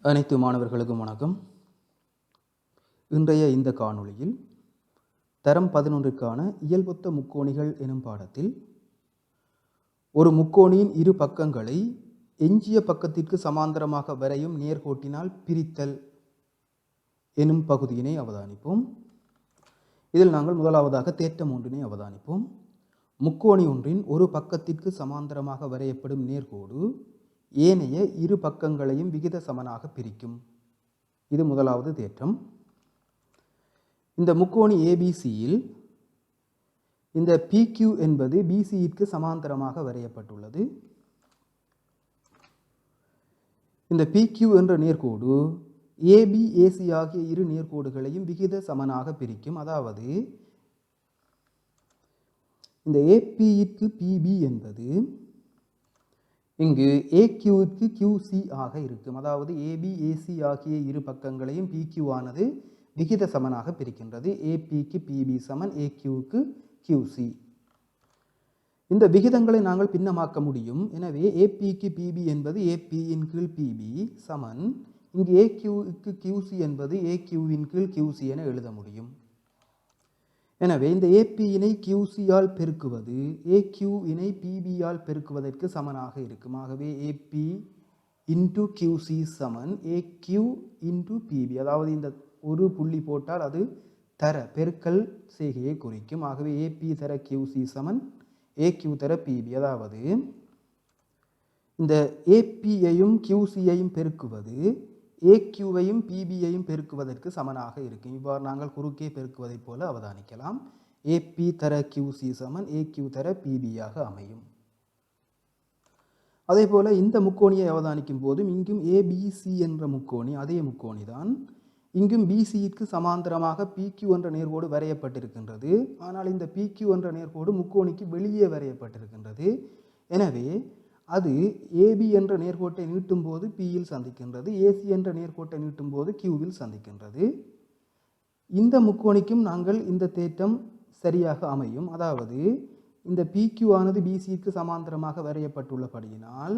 அனைத்து மாணவர்களுக்கும் வணக்கம். இன்றைய இந்த காணொளியில் தரம் 11க்கான இயல்பொத்த முக்கோணிகள் எனும் பாடத்தில் ஒரு முக்கோணியின் இரு பக்கங்களை எஞ்சிய பக்கத்திற்கு சமாந்தரமாக வரையும் நேர்கோட்டினால் பிரித்தல் எனும் பகுதியினை அவதானிப்போம். இதில் நாங்கள் முதலாவதாக தேற்றம் ஒன்றினை அவதானிப்போம். முக்கோணி ஒன்றின் ஒரு பக்கத்திற்கு சமாந்தரமாக வரையப்படும் நேர்கோடு ஏனைய இரு பக்கங்களையும் விகித சமனாக பிரிக்கும். இது முதலாவது தேற்றம். இந்த முக்கோணி ஏபிசியில் இந்த PQ என்பது BCக்கு சமாந்தரமாக வரையப்பட்டுள்ளது. இந்த PQ என்ற நேர்கோடு AB AC ஆகிய இரு நேர்கோடுகளையும் விகித சமனாக பிரிக்கும். அதாவது இந்த APக்கு PB என்பது இங்கு AQக்கு QC ஆக இருக்கும். அதாவது AB AC ஆகிய இரு பக்கங்களையும் PQ ஆனது விகித சமனாக பிரிக்கின்றது. APக்கு PB சமன் AQக்கு QC. இந்த விகிதங்களை நாங்கள் பின்னமாக்க முடியும். எனவே APக்கு PB என்பது AP இன் கீழ் PB சமன் இங்கு AQக்கு QC என்பது AQ இன் கீழ் QC என எழுத முடியும். எனவே இந்த AP இனை QC ஆல் பெருக்குவது AQ இனை PB ஆல் பெருக்குவதற்கு சமனாக இருக்கும். ஆகவே AP இன்டு QC சமன் AQ இன்டு PB. அதாவது இந்த ஒரு புள்ளி போட்டால் அது தர பெருக்கல் செய்கையை குறிக்கும். ஆகவே AP தர QC சமன் AQ தர PB. அதாவது இந்த APயையும் QCயையும் பெருக்குவது AQவையும் PBயையும் பெருக்குவதற்கு சமனாக இருக்கும். இவ்வாறு நாங்கள் குறுக்கே பெருக்குவதைப் போல அவதானிக்கலாம். AP தர QC சமன் AQ தர PBயாக அமையும். அதே போல இந்த முக்கோணியை அவதானிக்கும் போதும் இங்கும் ABC என்ற முக்கோணி அதே முக்கோணி தான். இங்கும் BCக்கு சமாந்தரமாக PQ என்ற நேர்கோடு வரையப்பட்டிருக்கின்றது. ஆனால் இந்த PQ என்ற நேர்கோடு முக்கோணிக்கு வெளியே வரையப்பட்டிருக்கின்றது. எனவே அது AB என்ற நேர்கோட்டை நீட்டும் போது Pயில் சந்திக்கின்றது. AC என்ற நேர்கோட்டை நீட்டும் போது Qவில் சந்திக்கின்றது. இந்த முக்கோணிக்கும் நாங்கள் இந்த தேற்றம் சரியாக அமையும். அதாவது இந்த PQ ஆனது BCக்கு சமாந்தரமாக வரையப்பட்டுள்ளபடியினால்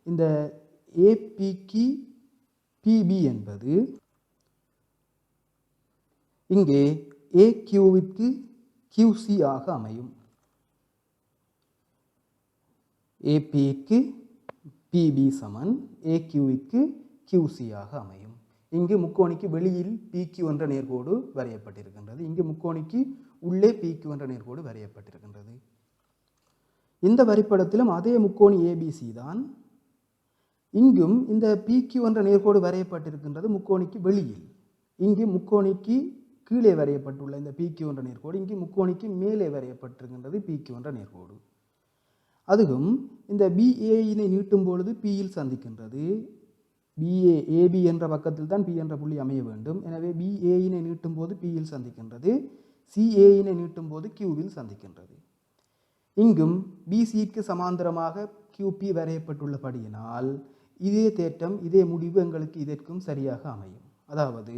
இந்த APக்கு PB என்பது இங்கே AQவிற்கு QC ஆக அமையும். APக்கு PB சமன் AQவிற்கு QC ஆக அமையும். இங்கு முக்கோணிக்கு வெளியில் PQ என்ற நேர்கோடு வரையப்பட்டிருக்கின்றது. இங்கு முக்கோணிக்கு உள்ளே PQ என்ற நேர்கோடு வரையப்பட்டிருக்கின்றது. இந்த வரைபடத்திலும் அதே முக்கோணி ABC தான். இங்கும் இந்த PQ என்ற நேர்கோடு வரையப்பட்டிருக்கின்றது முக்கோணிக்கு வெளியில். இங்கு முக்கோணிக்கு கீழே வரையப்பட்டுள்ள இந்த PQ என்ற நேர்கோடு இங்கு முக்கோணிக்கு மேலே வரையப்பட்டிருக்கின்றது PQ என்ற நேர்கோடு. அதுவும் இந்த BAயினை நீட்டும் பொழுது Pயில் சந்திக்கின்றது. AB என்ற பக்கத்தில் தான் P என்ற புள்ளி அமைய வேண்டும். எனவே BAயினை நீட்டும் போது Pயில் சந்திக்கின்றது. CAயினை நீட்டும் போது Qவில் சந்திக்கின்றது. இங்கும் BCக்கு சமாந்தரமாக QP வரையப்பட்டுள்ளபடியினால் இதே தேற்றம் இதே முடிவு எங்களுக்கு இதற்கும் சரியாக அமையும். அதாவது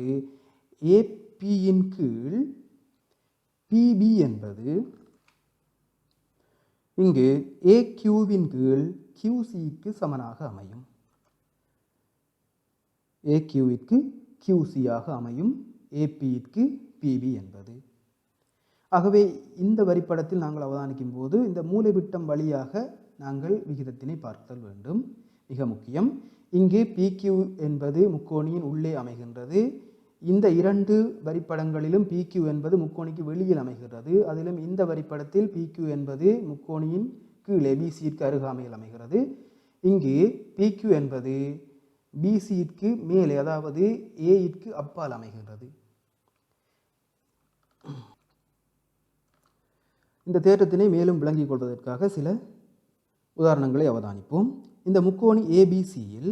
APயின் கீழ் PB என்பது இங்கு AQவின் கீழ் QCக்கு சமனாக அமையும். AQவிற்கு QC ஆக அமையும். APற்கு PB என்பது. ஆகவே இந்த வரைபடத்தில் நாங்கள் அவதானிக்கும் போது இந்த மூலைவிட்டம் வழியாக நாங்கள் விகிதத்தினை பார்த்தல் வேண்டும். மிக முக்கியம். இங்கே PQ என்பது முக்கோணியின் உள்ளே அமைகின்றது. இந்த இரண்டு வரைபடங்களிலும் PQ என்பது முக்கோணிக்கு வெளியில் அமைகிறது. அதிலும் இந்த வரைபடத்தில் PQ என்பது முக்கோணியின் கீழே BCக்கு அருகாமையில் அமைகிறது. இங்கு PQ என்பது BCக்கு மேலே அதாவது Aற்கு அப்பால் அமைகிறது. இந்த தேற்றத்தினை மேலும் விளங்கிக் கொள்வதற்காக சில உதாரணங்களை அவதானிப்போம். இந்த முக்கோணி ABCயில்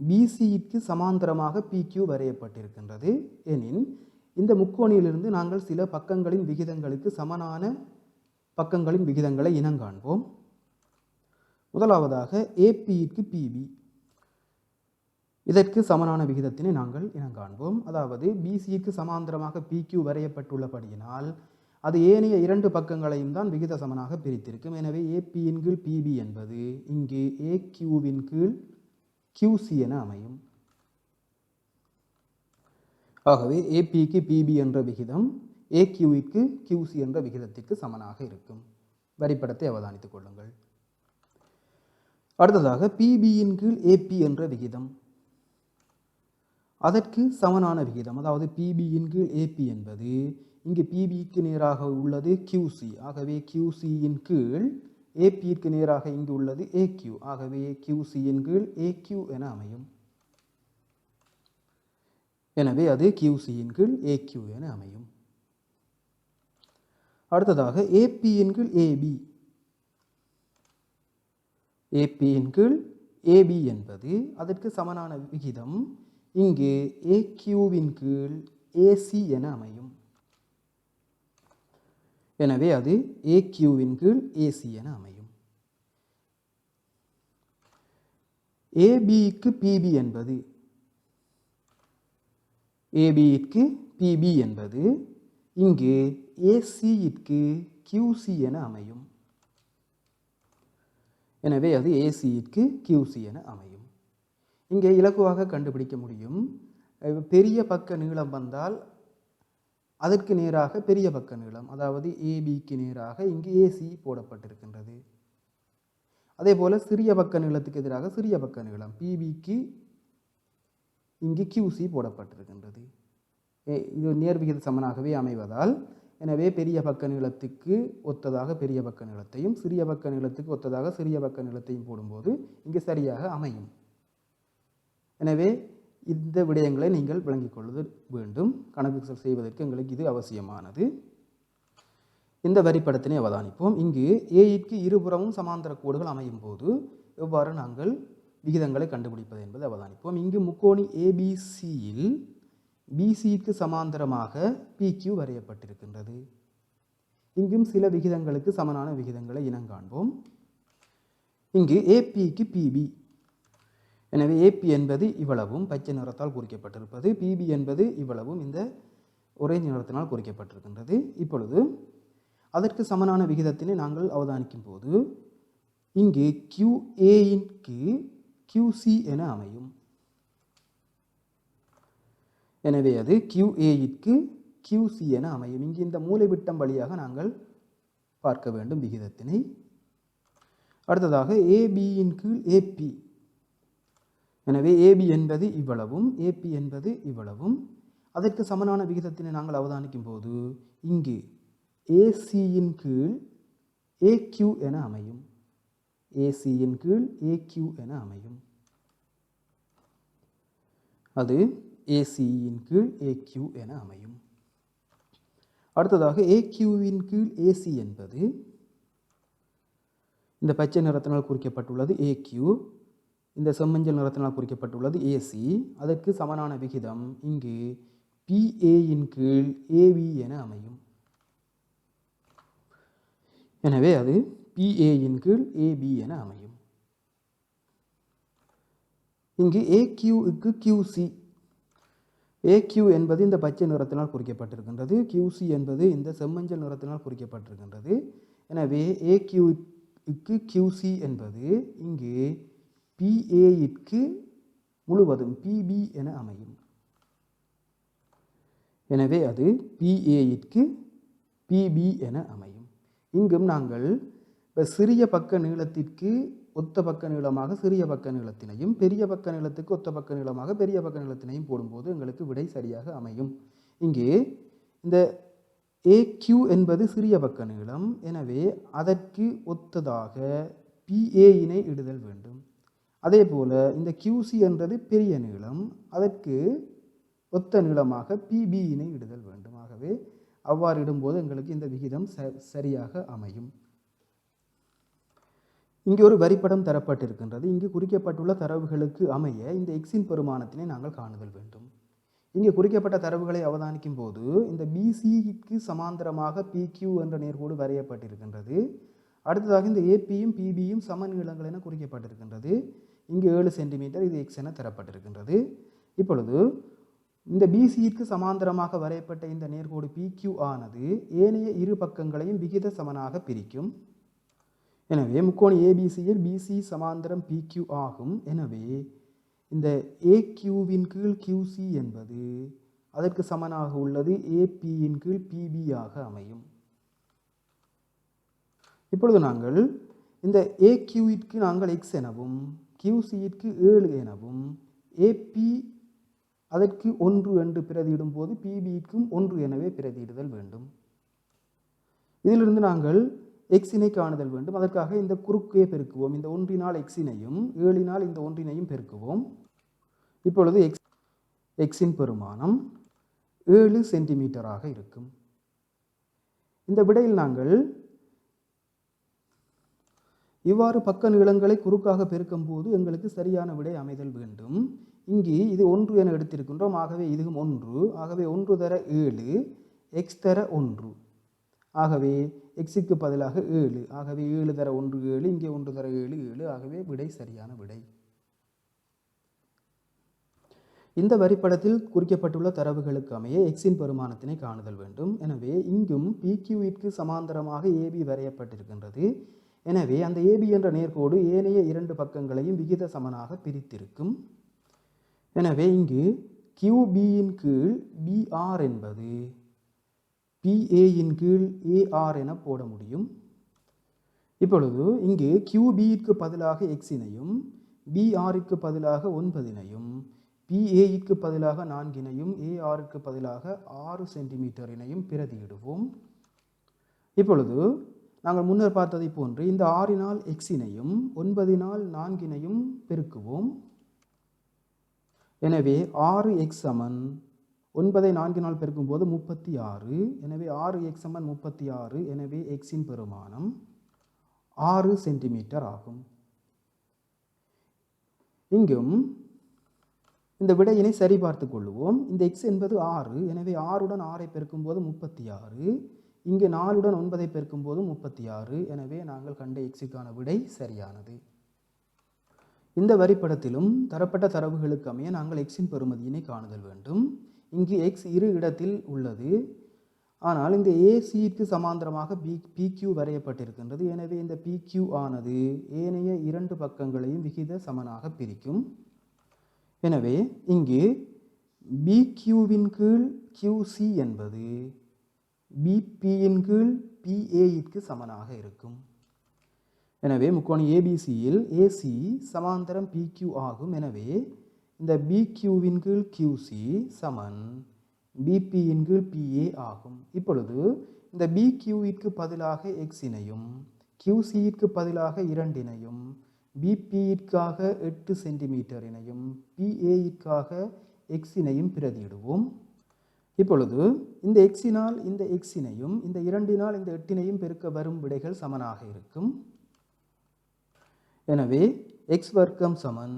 BCக்கு சமாந்தரமாக PQ வரையப்பட்டிருக்கின்றது எனின் இந்த முக்கோணியிலிருந்து நாங்கள் சில பக்கங்களின் விகிதங்களுக்கு சமனான பக்கங்களின் விகிதங்களை இனங்காண்போம். முதலாவதாக APக்கு PB இதற்கு சமனான விகிதத்தினை நாங்கள் இனங்காண்போம். அதாவது BCக்கு சமாந்தரமாக PQ வரையப்பட்டுள்ளபடியினால் அது ஏனைய இரண்டு பக்கங்களையும் தான் விகித சமனாக பிரித்திருக்கும். எனவே APயின் கீழ் PB என்பது இங்கு AQவின் கீழ் QC என அமையும். ஆகவே ஏபிக்கு பிபி என்ற விகிதம் ஏக்யூவிற்கு கியூசி என்ற விகிதத்திற்கு சமனாக இருக்கும். வரிப்படத்தை அவதானித்துக் கொள்ளுங்கள். அடுத்ததாக பிபியின் கீழ் ஏபி என்ற விகிதம் அதற்கு சமனான விகிதம், அதாவது பிபியின் கீழ் ஏபி என்பது இங்கு பிபிக்கு நேராக உள்ளது கியூசி, ஆகவே கியூசியின் கீழ் ஏபிக்கு நேராக இங்கு உள்ளது ஏக்யூ, ஆகவே கியூசியின் கீழ் ஏக்யூ என அமையும். எனவே அது கியூசியின் கீழ் ஏக்யூ என அமையும். அடுத்ததாக ஏபியின் கீழ் ஏபி, ஏபியின் கீழ் ஏபி என்பது அதற்கு சமனான விகிதம் இங்கு ஏக்யூவின் கீழ் ஏசி என அமையும். எனவே அது ஏக்யூவின் கீழ் ஏசி என அமையும். ஏபிக்கு பிபி என்பது ஏபிக்கு பிபி என்பது இங்கு ஏசியிற்கு கியூசி என அமையும். எனவே அது ஏசியிற்கு கியூசி என அமையும். இங்கே இலகுவாக கண்டுபிடிக்க முடியும். பெரிய பக்க நீளம் வந்தால் அதற்கு நேராக பெரிய பக்க நீளம், அதாவது ஏபிக்கு நேராக இங்கு ஏசி போடப்பட்டிருக்கின்றது. அதே போல சிறிய பக்க நீளத்துக்கு எதிராக சிறிய பக்க நீளம் பிபிக்கு இங்கு கியூசி போடப்பட்டிருக்கின்றது. இது நேர்விகித சமனாகவே அமைவதால் எனவே பெரிய பக்க நீளத்துக்கு ஒத்ததாக பெரிய பக்க நீளத்தையும் சிறிய பக்க நீளத்துக்கு ஒத்ததாக சிறிய பக்க நீளத்தையும் போடும்போது இங்கு சரியாக அமையும். எனவே இந்த விடயங்களை நீங்கள் விளங்கிக் கொள்வது வேண்டும். கணக்குகள் செய்வதற்கு எங்களுக்கு இது அவசியமானது. இந்த வரிப்படத்தினை அவதானிப்போம். இங்கு ஏயிற்கு இருபுறமும் சமாந்தர கோடுகள் அமையும் போது எவ்வாறு நாங்கள் விகிதங்களை கண்டுபிடிப்பது என்பதை அவதானிப்போம். இங்கு முக்கோணி ஏபிசியில் பிசிக்கு சமாந்தரமாக பிக்யூ வரையப்பட்டிருக்கின்றது. இங்கும் சில விகிதங்களுக்கு சமனான விகிதங்களை இனங்காண்போம். இங்கு ஏபிக்கு பிபி, எனவே ஏபி என்பது இவ்வளவும் பச்சை நிறத்தால் குறிக்கப்பட்டிருப்பது, பிபி என்பது இவ்வளவும் இந்த ஒரேஞ்ச் நிறத்தினால் குறிக்கப்பட்டிருக்கின்றது. இப்பொழுது அதற்கு சமனான விகிதத்தினை நாங்கள் அவதானிக்கும் போது இங்கு QAயிற்கு QC என அமையும். எனவே அது QAயிற்கு QC என அமையும். இங்கு இந்த மூலைவிட்டம் வழியாக நாங்கள் பார்க்க வேண்டும் விகிதத்தினை. அடுத்ததாக ABயின் கீழ் AP, எனவே AB என்பது இவ்வளவும் AP என்பது இவ்வளவும். அதற்கு சமனான விகிதத்தினை நாங்கள் அவதானிக்கும் போது இங்கு ACயின் கீழ் AQ என அமையும். ACயின் கீழ் AQ என அமையும். அது ACயின் கீழ் AQ என அமையும். அடுத்ததாக AQவின் கீழ் AC என்பது இந்த பச்சை நிறத்தினால் குறிக்கப்பட்டுள்ளது AQ, இந்த செம்மஞ்சள் நிறத்தினால் குறிக்கப்பட்டுள்ளது AC. அதற்கு சமனான விகிதம் இங்கு PAயின் கீழ் AB என அமையும். எனவே அது PAயின் கீழ் AB என அமையும். இங்கு AQக்கு QC, AQ என்பது இந்த பச்சை நிறத்தினால் குறிக்கப்பட்டிருக்கின்றது, QC என்பது இந்த செம்மஞ்சள் நிறத்தினால் குறிக்கப்பட்டிருக்கின்றது. எனவே AQக்கு QC என்பது இங்கு PAயிற்கு முழுவதும் PB என அமையும். எனவே அது PAயிற்கு PB என அமையும். இங்கும் நாங்கள் சிறிய பக்க நீளத்திற்கு ஒத்த பக்க நீளமாக சிறிய பக்க நீளத்தினையும் பெரிய பக்க நீளத்துக்கு ஒத்த பக்க நீளமாக பெரிய பக்க நீளத்தினையும் போடும்போது எங்களுக்கு விடை சரியாக அமையும். இங்கே இந்த AQ என்பது சிறிய பக்க நீளம், எனவே அதற்கு ஒத்ததாக PAயினை இடுதல் வேண்டும். அதே போல இந்த QC என்றது பெரிய நீளம், அதற்கு ஒத்த நீளமாக PBயினை இடுதல் வேண்டும். ஆகவே அவ்வாறு இடும்போது எங்களுக்கு இந்த விகிதம் சரியாக அமையும். இங்கே ஒரு வரிப்படம் தரப்பட்டிருக்கின்றது. இங்கு குறிக்கப்பட்டுள்ள தரவுகளுக்கு அமைய இந்த எக்ஸின் பெருமானத்தினை நாங்கள் காணுதல் வேண்டும். இங்கே குறிக்கப்பட்ட தரவுகளை அவதானிக்கும் போது இந்த BCக்கு சமாந்தரமாக PQ என்ற நேர்கோடு வரையப்பட்டிருக்கின்றது. அடுத்ததாக இந்த APயும் PBயும் சம நீளங்கள் என குறிக்கப்பட்டிருக்கின்றது. இங்கு 7 சென்டிமீட்டர், இது X என தரப்பட்டிருக்கின்றது. இப்பொழுது இந்த BCக்கு சமாந்தரமாக வரையப்பட்ட இந்த நேர்கோடு PQ ஆனது ஏனைய இரு பக்கங்களையும் விகித சமனாக பிரிக்கும். எனவே முக்கோணி ABCயில் BC சமாந்தரம் PQ ஆகும். எனவே இந்த AQவின் கீழ் QC என்பது அதற்கு சமனாக உள்ளது ஏபியின் கீழ் பிபி ஆக அமையும். இப்பொழுது நாங்கள் இந்த ஏக்யூவிற்கு நாங்கள் x எனவும் QCற்கு 7 எனவும் ஏபி அதற்கு 1 என்று பிரதியிடும் போது பிபிக்கும் 1 எனவே பிரதியிடுதல் வேண்டும். இதிலிருந்து நாங்கள் எக்ஸினை காணுதல் வேண்டும். அதற்காக இந்த குறுக்கே பெருக்குவோம். இந்த 1னால் எக்ஸினையும் 7னால் இந்த 1னையும் பெருக்குவோம். இப்பொழுது எக்ஸின் பெருமானம் 7 சென்டிமீட்டராக இருக்கும். இந்த விடையில் நாங்கள் இவ்வாறு பக்க நீளங்களை குறுக்காக பெருக்கும் போது எங்களுக்கு சரியான விடை அமைதல் வேண்டும். இங்கே இது 1 என எடுத்திருக்கின்றோம். ஆகவே இதுவும் 1. ஆகவே 1 தர 7, எக்ஸ் தர 1. ஆகவே எக்ஸுக்கு பதிலாக 7. ஆகவே 7 தர 1 7, இங்கே 1 தர 7 7. ஆகவே விடை சரியான விடை. இந்த வரிப்படத்தில் குறிக்கப்பட்டுள்ள தரவுகளுக்கு அமைய எக்ஸின் பெருமானத்தினை காணுதல் வேண்டும். எனவே இங்கும் பிக்யூவிற்கு சமாந்தரமாக ஏபி வரையப்பட்டிருக்கின்றது. எனவே அந்த ஏபி என்ற நேர்கோடு ஏனைய 2 பக்கங்களையும் விகித சமனாக பிரித்திருக்கும். எனவே இங்கு QBயின் கீழ் BR என்பது PAயின் கீழ் AR என போட முடியும். இப்பொழுது இங்கு QBக்கு பதிலாக எக்ஸினையும் BRக்கு பதிலாக 9னையும் PAக்கு பதிலாக 4னையும் ARக்கு பதிலாக 6 சென்டிமீட்டரினையும் பிரதியிடுவோம். இப்பொழுது நாங்கள் முன்னர் பார்த்ததை போன்று இந்த 6னால் எக்ஸினையும் 9னால் 4னையும் பெருக்குவோம். எனவே 6x சமன் 9ஐ 4னால் பெருக்கும் போது 36. எனவே 6x சமன் 36. எனவே எக்ஸின் பெருமானம் 6 சென்டிமீட்டர் ஆகும். இங்கும் இந்த விடையினை சரி பார்த்து கொள்வோம். இந்த எக்ஸ் என்பது 6. எனவே 6உடன் 6ஐ பெருக்கும் போது 36. இங்கே 4உடன் 9ஐ பெருக்கும் போது 36. எனவே நாங்கள் கண்ட எக்ஸுக்கான விடை சரியானது. இந்த வரிப்படத்திலும் தரப்பட்ட தரவுகளுக்கு அமைய நாங்கள் எக்ஸின் பெறுமதியினை காணுதல் வேண்டும். இங்கு எக்ஸ் இரு இடத்தில் உள்ளது. ஆனால் இந்த ஏசிக்கு சமாந்தரமாக PQ வரையப்பட்டிருக்கின்றது. எனவே இந்த PQ ஆனது ஏனைய 2 பக்கங்களையும் விகித சமனாக பிரிக்கும். எனவே இங்கு BQவின் கீழ் QC என்பது BPயின் கீழ் PAயிற்கு சமனாக இருக்கும். எனவே முக்கோணி ABCயில் AC சமாந்தரம் PQ ஆகும். எனவே இந்த BQவின் கீழ் QC சமன் BPயின் கீழ் PA ஆகும். இப்பொழுது இந்த BQவிற்கு பதிலாக எக்ஸினையும் QCயிற்கு பதிலாக 2னையும் BPயிற்காக 8 சென்டிமீட்டரினையும் PAயிற்காக எக்ஸினையும் பிரதியிடுவோம். இப்பொழுது இந்த எக்ஸினால் இந்த எக்ஸினையும் இந்த 2னால் இந்த 8னையும் பெருக்க வரும் விடைகள் சமனாக இருக்கும். எனவே எக்ஸ் வர்க்கம் சமன்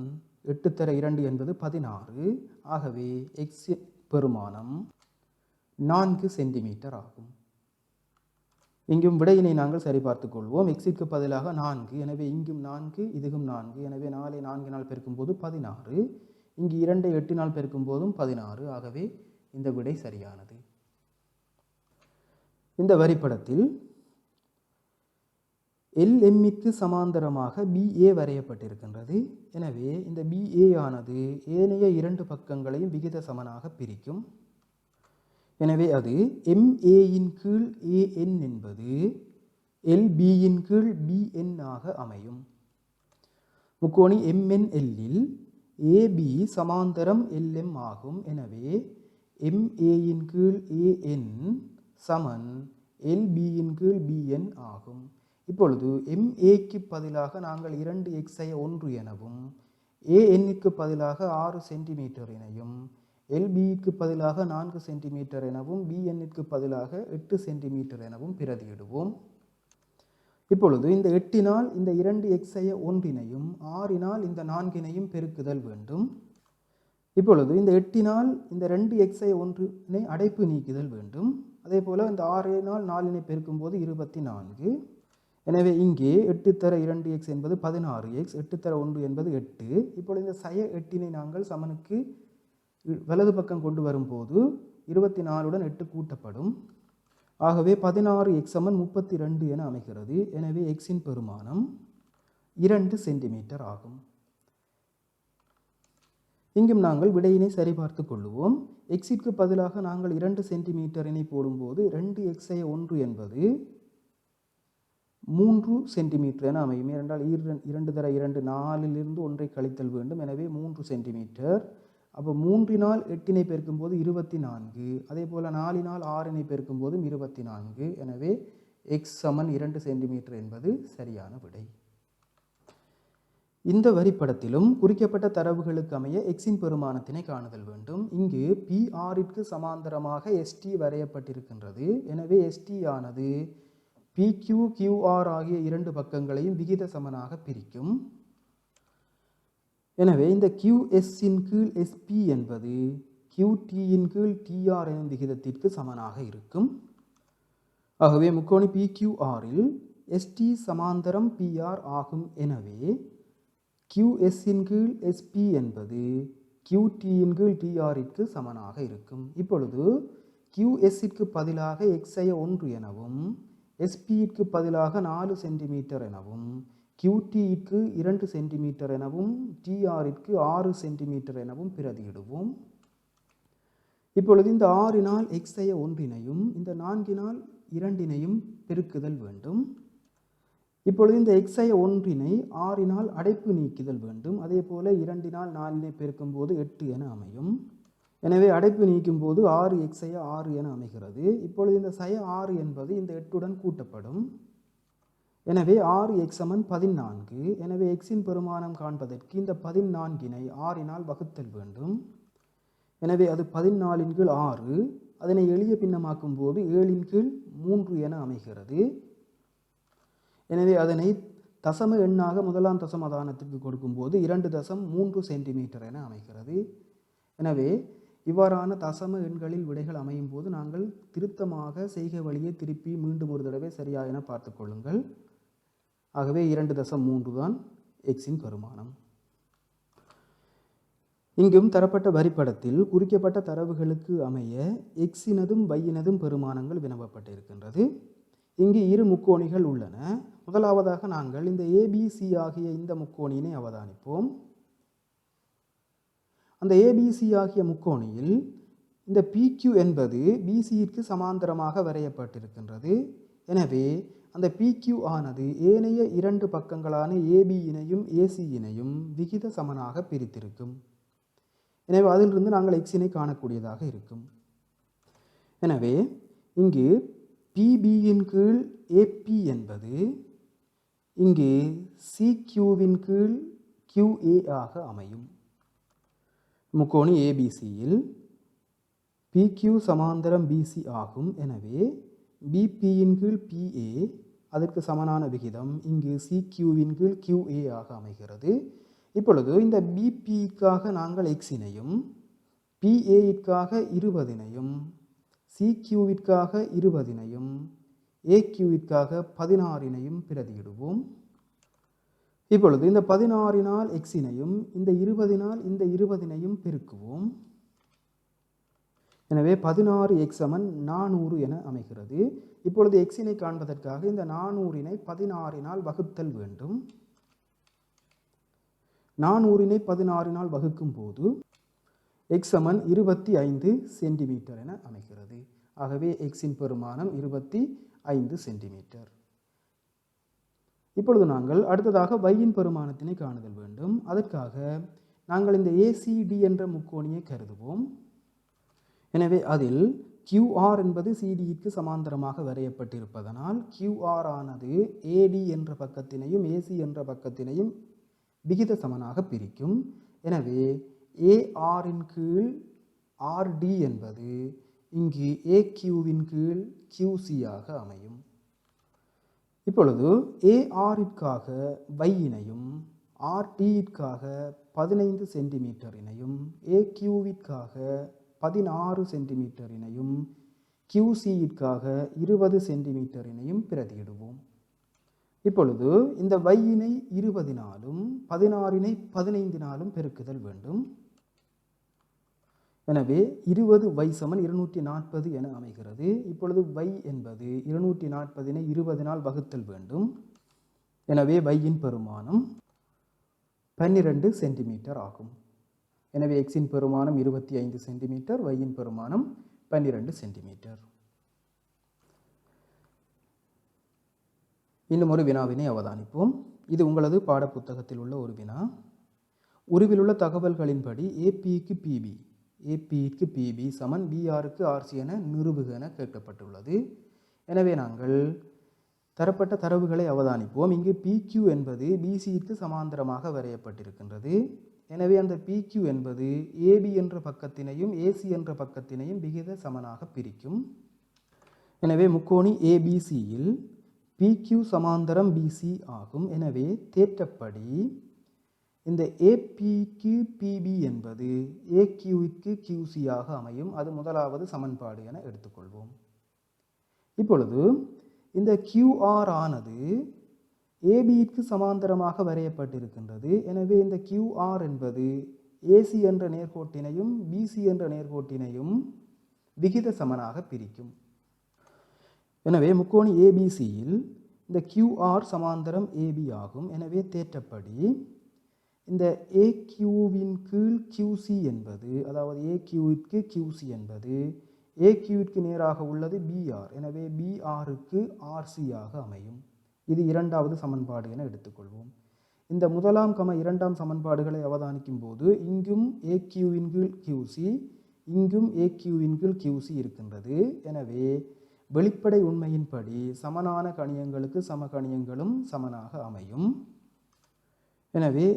8 தர 2 என்பது 16. ஆகவே எக்ஸ் பெருமானம் 4 சென்டிமீட்டர் ஆகும். இங்கும் விடையினை நாங்கள் சரிபார்த்துக் கொள்வோம். எக்ஸிற்கு பதிலாக 4. எனவே இங்கும் 4, இதுவும் 4. எனவே 4ஐ 4னால் பெருக்கும் போது 16. இங்கு 2ஐ 8னால் பெருக்கும் போதும் 16. ஆகவே இந்த விடை சரியானது. இந்த வரிப்படத்தில் LMக்கு சமாந்தரமாக BA வரையப்பட்டிருக்கின்றது. எனவே இந்த BA ஆனது ஏனைய 2 பக்கங்களையும் விகித சமனாக பிரிக்கும். எனவே அது MAயின் கீழ் AN என்பது LBயின் கீழ் BN ஆக அமையும். முக்கோணி MNLல் AB சமாந்தரம் LM ஆகும். எனவே MAயின் கீழ் AN சமன் LBயின் கீழ் BN ஆகும். இப்பொழுது MAக்கு பதிலாக நாங்கள் 2xஐ 1 எனவும் ANக்கு பதிலாக 6 சென்டிமீட்டர் எனவும் LBக்கு பதிலாக 4 சென்டிமீட்டர் எனவும் BNக்கு பதிலாக 8 சென்டிமீட்டர் எனவும் பிரதியிடுவோம். இப்பொழுது இந்த 8னால் இந்த 2xஐ 1னையும் 6னால் இந்த 4னையும் பெருக்குதல் வேண்டும். இப்பொழுது இந்த 8னால் இந்த 2xஐ 1னை அடைப்பு நீக்குதல் வேண்டும். அதே போல இந்த 6னால் 4னை பெருக்கும் போது 24. எனவே இங்கே 8 தர 2x என்பது 16x, 8 தர 1 என்பது 8. இப்பொழுது இந்த சய 8னை நாங்கள் சமனுக்கு வலது பக்கம் கொண்டு வரும்போது 24உடன் 8 கூட்டப்படும். ஆகவே 16x சமன் 32 என அமைகிறது. எனவே எக்ஸின் பெருமானம் 2 சென்டிமீட்டர் ஆகும். இங்கும் நாங்கள் விடையினை சரிபார்த்து கொள்ளுவோம். எக்ஸிற்கு பதிலாக நாங்கள் 2 சென்டிமீட்டரினை போடும்போது 2x1 என்பது 3 சென்டிமீட்டர் என அமையும். ஏனென்றால் 2 தர 2 4லிருந்து 1 கழித்தல் வேண்டும். எனவே 3 சென்டிமீட்டர். அப்போ 3னால் 8னை பெருக்கும்போது 24. அதே போல் 4னால் 6னை பெருக்கும்போதும் 24. எனவே x சமன் 2 சென்டிமீட்டர் என்பது சரியான விடை. இந்த வரிப்படத்திலும் குறிக்கப்பட்ட தரவுகளுக்கு அமைய எக்ஸின் பெருமானத்தினை காணுதல் வேண்டும். இங்கு PR-ற்கு சமாந்தரமாக ST வரையப்பட்டிருக்கின்றது. எனவே ST ஆனது PQ, QR ஆகிய 2 பக்கங்களையும் விகித சமனாக பிரிக்கும். எனவே இந்த QS-இன் கீழ் SP என்பது QT-இன் கீழ் TR எனும் விகிதத்திற்கு சமனாக இருக்கும். ஆகவே முக்கோணி PQR-இல் ST சமாந்தரம் PR ஆகும். எனவே QS-இன் கீழ் SP என்பது QT-இன் கீழ் TR-ற்கு சமனாக இருக்கும். இப்பொழுது QS-ற்கு பதிலாக x1 எனவும் SP-ற்கு பதிலாக 4 சென்டிமீட்டர் எனவும் QT-ற்கு 2 சென்டிமீட்டர் எனவும் TR-ற்கு 6 சென்டிமீட்டர் எனவும் பிரதியிடுவோம். இப்பொழுது இந்த 6னால் x1னையும் இந்த 4னால் 2னையும் பெருக்குதல் வேண்டும். இப்பொழுது இந்த x1னை 6னால் அடைப்பு நீக்குதல் வேண்டும். அதே போல 2னால் 4னை பெருக்கும்போது 8 என அமையும். எனவே அடைப்பு நீக்கும் போது 6x6 என அமைகிறது. இப்பொழுது இந்த 6 என்பது இந்த 8உடன் கூட்டப்படும். எனவே 6x சமன் 14. எனவே எக்ஸின் பெருமானம் காண்பதற்கு இந்த 14னை 6னால் வகுத்தல் வேண்டும். எனவே அது 14ன் கீழ் 6. அதனை எளிய பின்னமாக்கும் போது 7ன் கீழ் 3 என அமைகிறது. எனவே அதனை தசம எண்ணாக முதலாம் தசமதானத்திற்கு கொடுக்கும்போது 2.3 சென்டிமீட்டர் என அமைகிறது. எனவே இவ்வாறான தசம எண்களில் விடைகள் அமையும் போது நாங்கள் திருத்தமாக செய்கை வழியை திருப்பி மீண்டும் ஒரு தடவை சரியா என பார்த்து கொள்ளுங்கள். ஆகவே 2.3 தான் எக்ஸின் பெருமானம். இங்கும் தரப்பட்ட வரிப்படத்தில் குறிக்கப்பட்ட தரவுகளுக்கு அமைய எக்ஸினதும் வையினதும் பெருமானங்கள் வினவப்பட்டிருக்கின்றது. இங்கு 2 முக்கோணிகள் உள்ளன. முதலாவதாக நாங்கள் இந்த ABC ஆகிய இந்த முக்கோணியினை அவதானிப்போம். அந்த ABC ஆகிய முக்கோணியில் இந்த PQ என்பது BC-ற்கு சமாந்தரமாக வரையப்பட்டிருக்கின்றது. எனவே அந்த PQ ஆனது ஏனைய 2 பக்கங்களான AB-யினையும் AC-யினையும் விகித சமனாக பிரித்திருக்கும். எனவே அதிலிருந்து நாங்கள் எக்ஸினை காணக்கூடியதாக இருக்கும். எனவே இங்கு PB-யின் கீழ் AP என்பது இங்கு CQ-வின் கீழ் QA ஆக அமையும். முக்கோணி ABCயில் PQ சமாந்தரம் BC ஆகும். எனவே BP-யின் கீழ் PA அதற்கு சமனான விகிதம் இங்கு CQ-வின் கீழ் QA ஆக அமைகிறது. இப்பொழுது இந்த BP-க்காக நாங்கள் எக்ஸினையும் PA-க்காக 20னையும் CQ-விற்காக 20னையும் AQ-விற்காக 16னையும் பிரதியிடுவோம். இப்பொழுது இந்த 16னால் எக்ஸினையும் இந்த 20னால் இந்த 20னையும் பெருக்குவோம். எனவே 16x சமன் 400 என அமைகிறது. இப்பொழுது எக்ஸினை காண்பதற்காக இந்த 400னை 16னால் வகுத்தல் வேண்டும். 400னை 16னால் வகுக்கும் போது x சமன் 25 சென்டிமீட்டர் என அமைகிறது. ஆகவே எக்ஸின் பெருமானம் 25 சென்டிமீட்டர். இப்பொழுது நாங்கள் அடுத்ததாக வையின் பெருமானத்தினை காணுதல் வேண்டும். அதற்காக நாங்கள் இந்த ACD என்ற முக்கோணியை கருதுவோம். எனவே அதில் QR என்பது CD-க்கு சமாந்தரமாக வரையப்பட்டிருப்பதனால் QR ஆனது AD என்ற பக்கத்தினையும் AC என்ற பக்கத்தினையும் விகித சமனாக பிரிக்கும். எனவே AR-இன் கீழ் RD என்பது இங்கு AQ-வின் கீழ் QC ஆக அமையும். இப்பொழுது AR-ற்காக வையினையும் RD-ற்காக 15 சென்டிமீட்டரினையும் AQ-விற்காக 16 சென்டிமீட்டரினையும் QC-ற்காக 20 சென்டிமீட்டரினையும் பிரதியிடுவோம். இப்பொழுது இந்த வையினை 20னாலும் 16னை 15னாலும் பெருக்குதல் வேண்டும். எனவே 20y சமன் 240 என அமைகிறது. இப்பொழுது y என்பது 240னை 20னால் வகுத்தல் வேண்டும். எனவே வையின் பெருமானம் 12 சென்டிமீட்டர் ஆகும். எனவே எக்ஸின் பெருமானம் 25 சென்டிமீட்டர், வையின் பெருமானம் 12 சென்டிமீட்டர். இன்னும் ஒரு வினாவினை அவதானிப்போம். இது உங்களது பாடப்புத்தகத்தில் உள்ள ஒரு வினா. உருவில் உள்ள தகவல்களின்படி ஏபிக்கு பிபி சமன் பிஆருக்கு ஆர்சி என நிறுவுக என கேட்கப்பட்டுள்ளது. எனவே நாங்கள் தரப்பட்ட தரவுகளை அவதானிப்போம். இங்கு PQ என்பது BCக்கு சமாந்தரமாக வரையப்பட்டிருக்கின்றது. எனவே அந்த PQ என்பது AB என்ற பக்கத்தினையும் AC என்ற பக்கத்தினையும் விகித சமனாக பிரிக்கும். எனவே முக்கோணி ABCயில் PQ சமாந்தரம் BC ஆகும். எனவே தேற்றப்படி இந்த APக்கு PB என்பது AQக்கு QC ஆக அமையும். அது முதலாவது சமன்பாடு என எடுத்துக்கொள்வோம். இப்பொழுது இந்த QR ஆனது ABக்கு சமாந்தரமாக வரையப்பட்டிருக்கின்றது. எனவே இந்த QR என்பது AC என்ற நேர்கோட்டினையும் BC என்ற நேர்கோட்டினையும் விகித சமனாக பிரிக்கும். எனவே முக்கோணி ABCயில் இந்த QR சமாந்தரம் AB ஆகும். எனவே தேற்றப்படி இந்த AQவின் கீழ் QC என்பது, அதாவது AQவிற்கு QC என்பது AQவிற்கு நேராக உள்ளது BR. எனவே BRக்கு RC ஆக அமையும். இது இரண்டாவது சமன்பாடு என எடுத்துக்கொள்வோம். இந்த முதலாம் இரண்டாம் சமன்பாடுகளை அவதானிக்கும் போது இங்கும் AQவின் கீழ் QC, இங்கும் AQவின் கீழ் QC இருக்கின்றது. எனவே வெளிப்படை உண்மையின்படி சமனான கணியங்களுக்கு சமகணியங்களும் சமனாக அமையும். எனவே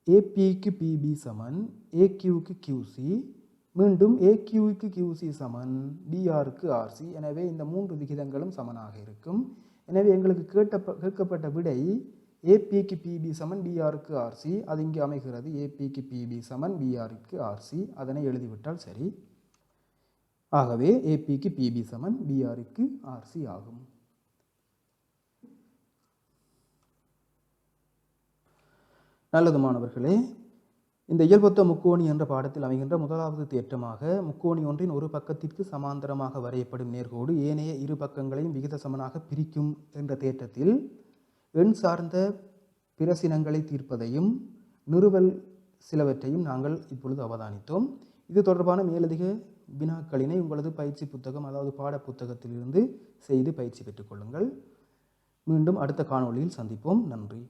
APக்கு PB சமன் AQக்கு QC, மீண்டும் AQக்கு QC சமன் BRக்கு RC. எனவே இந்த மூன்று விகிதங்களும் சமனாக இருக்கும். எனவே எங்களுக்கு கேட்கப்பட்ட விடை APக்கு PB சமன் BRக்கு RC. அது இங்கு அமைகிறது. APக்கு PB சமன் BRக்கு RC. அதனை எழுதிவிட்டால் சரி. ஆகவே APக்கு PB சமன் BRக்கு RC ஆகும். நல்லது மாணவர்களே, இந்த இயல்பொத்த முக்கோணி என்ற பாடத்தில் அமைகின்ற முதலாவது தேற்றமாக முக்கோணி ஒன்றின் ஒரு பக்கத்திற்கு சமாந்தரமாக வரையப்படும் நேர்கோடு ஏனைய இரு பக்கங்களையும் விகித சமனாக பிரிக்கும் என்ற தேற்றத்தில் எண் சார்ந்த பிரசினங்களை தீர்ப்பதையும் நிறுவல் சிலவற்றையும் நாங்கள் இப்பொழுது அவதானித்தோம். இது தொடர்பான மேலதிக வினாக்களினை உங்களது பயிற்சி புத்தகம், அதாவது பாட புத்தகத்திலிருந்து செய்து பயிற்சி பெற்றுக்கொள்ளுங்கள். மீண்டும் அடுத்த காணொளியில் சந்திப்போம். நன்றி.